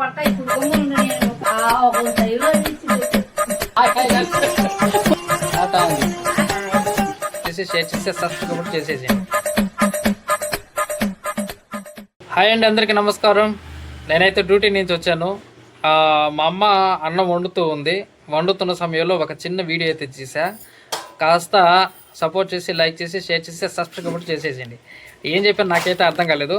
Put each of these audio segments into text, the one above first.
కొడతా ఇప్పుడు గమ్మునుండు నేను. ఒక సైలో షేర్ చేస్తే సబ్స్క్రైబ్ చేసేసేయండి. హాయ్ అండి, అందరికీ నమస్కారం. నేనైతే డ్యూటీ నుంచి వచ్చాను. మా అమ్మ అన్నం వండుతూ ఉంది. వండుతున్న సమయంలో ఒక చిన్న వీడియో అయితే తీసా. కాస్త సపోర్ట్ చేసి, లైక్ చేసి, షేర్ చేసి, సబ్స్క్రైబ్ చేసేసేయండి. ఏం చెప్పాను నాకైతే అర్థం కాలేదు.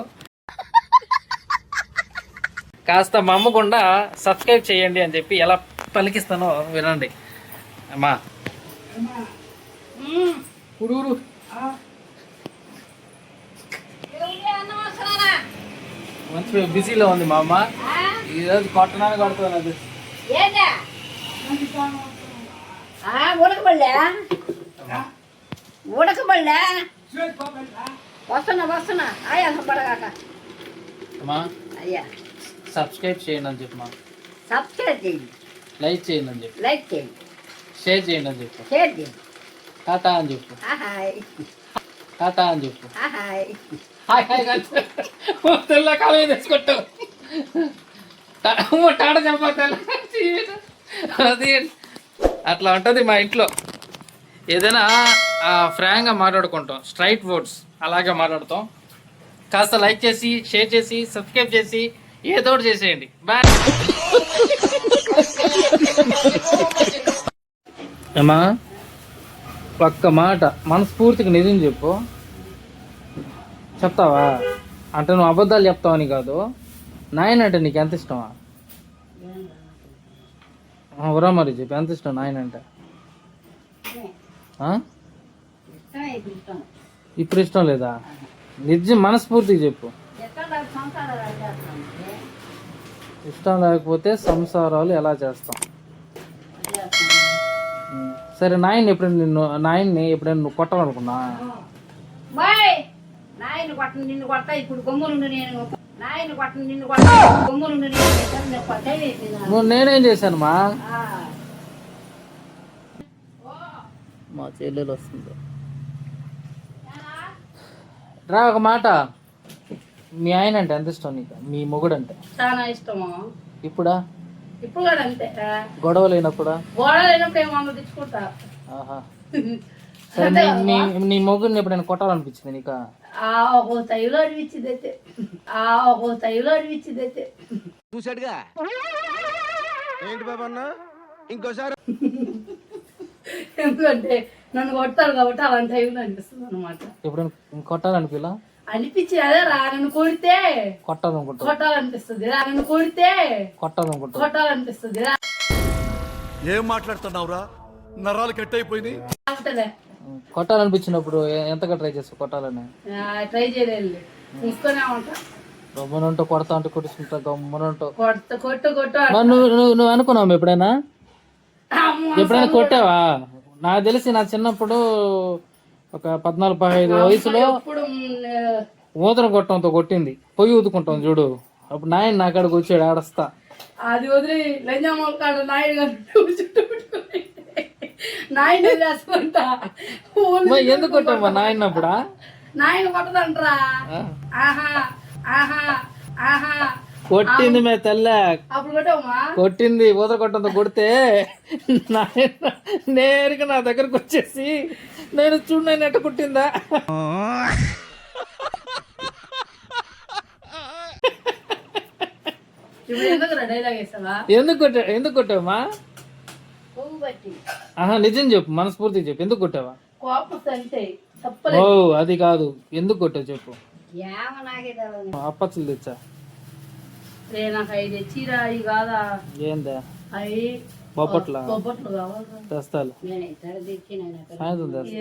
కాస్త మా అమ్మ గుండా సబ్స్క్రైబ్ చేయండి అని చెప్పి ఎలా పలికిస్తానో వినండి. అమ్మా ఊరు మంచి బిజీలో ఉంది మా అమ్మ. ఈరోజు కొట్టనాన్ని కొడుతుంది. అది ఉడకబడలే వస్తున్నా అయ్యా పడగాక అమ్మా. అయ్యా సబ్స్క్రైబ్ చేయండి అని చెప్పు. సబ్స్క్రైబ్ చేయండి, లైక్ చేయండి అని చెప్పు, లైక్ చేయండి, షేర్ చేయండి అని చెప్పు, షేర్ చేయండి, టాటా అని చెప్పు, టాటా అని చెప్పు. హాయ్ తెల్ల కాలం తెచ్చుకుంటావు. టాటా చెప్పాలి. అది అట్లా ఉంటుంది మా ఇంట్లో. ఏదైనా ఫ్రాంక్గా మాట్లాడుకుంటాం, స్ట్రైట్ వర్డ్స్ అలాగే మాట్లాడతాం. కాస్త లైక్ చేసి, షేర్ చేసి, సబ్స్క్రైబ్ చేసి, ఏదో ఒకటి చేసేయండి. బాయ్ అమ్మా. ఒక్క మాట మనస్ఫూర్తిగా నిజం చెప్పు. చెప్తావా? అంటే నువ్వు అబద్ధాలు చెప్తావని కాదు. నాయన అంటే నీకు ఎంత ఇష్టమా? ఎవరా మరి చెప్పు, ఎంత ఇష్టం నాయన అంటే? ఇప్పుడు ఇష్టం లేదా? నిజం మనస్ఫూర్తిగా చెప్పు. ఇష్టం లేకపోతే సంసారాలు ఎలా చేస్తాం? సరే, నాయన్ని ఎప్పుడైనా నువ్వు కొట్టాలనుకున్నా? నిన్ను కొడతా ఇప్పుడు గమ్మునుండు నేను. నాయన కొట్టను నిన్ను కొడతా గమ్మునుండు నేను. నేనేం చేశాను మా చెల్లెలు వస్తుంది రా. ఒక మాట, మీ ఆయన అంటే ఎంత ఇష్టం నీకు? మీ మొగుడు అంటే చాలా ఇష్టము. ఇప్పుడా? ఇప్పుడు కూడా అంతే. గొడవ లేనప్పుడా? గొడవ లేనప్పుడు ఏమో తెచ్చుకుంటా. సరే, నీ మొగుడిని ఎప్పుడైనా కొట్టాలనిపించింది నీకు? ఒక తైలో అనిపించింది అయితే. చూసాడుగా ఏంటి బాబా అన్న ఇంకోసారి. ఎందుకంటే నన్ను కొడతారు కాబట్టి అలాంటి టైంలో అనిపిస్తుంది అనమాట. ఎప్పుడైనా కొట్టాలనిపిలా? అనిపించి అదే రా, నన్ను కొడితే కొట్టాలనిపిస్తుంది, నన్ను కొడితే కొట్టాలనిపిస్తుంది. ఏం మాట్లాడుతున్నావురా? నరాలు కట్ అయిపోయింది. కొట్టాలనిపించినప్పుడు ఎంతగా ట్రై చేస్తావు కొట్టాలని? ట్రై చేయలేదు, చూసుకునే ఉంటా. గమ్మునంటూ కొడతా అంటే కొట్టుకుంటా, గమ్మునంటూ కొట్టు. నువ్వు అనుకున్నావు ఎప్పుడైనా కొట్టావా? నాకు తెలిసి నా చిన్నప్పుడు ఒక 14-15 వయసులో ఊదరం కొట్టడంతో కొట్టింది. పొయ్యి ఊదుకుంటాం చూడు, అప్పుడు నాయన నా కాడికి వచ్చాడు ఆడస్తా. అది వదిలి లంజామోకాడు నాయుడు నాయన వేసుకుంటా. ఎందుకు కొట్టామా నాయనప్పుడా? నాయన కొట్టదంటరా. కొట్టింది మే తెల్ల, అప్పుడు కొట్టామా? కొట్టింది. ఊదర కొట్టంతో కొడితే నాయన నేరుగా నా దగ్గరకు వచ్చేసి నేను చూడు నేను ఎట్ట కొట్టిందా. ఎందుకు కొట్టావా? నిజం చెప్పు, మనస్ఫూర్తిగా చెప్పు. ఎందుకు కొట్టావా? ఓ అది కాదు, ఎందుకు కొట్టావు చెప్పు. అప్పచ్చులు తెచ్చా. ఏందా బొబ్బట్లు తెస్తాను. సాయంత్రం తెస్తా.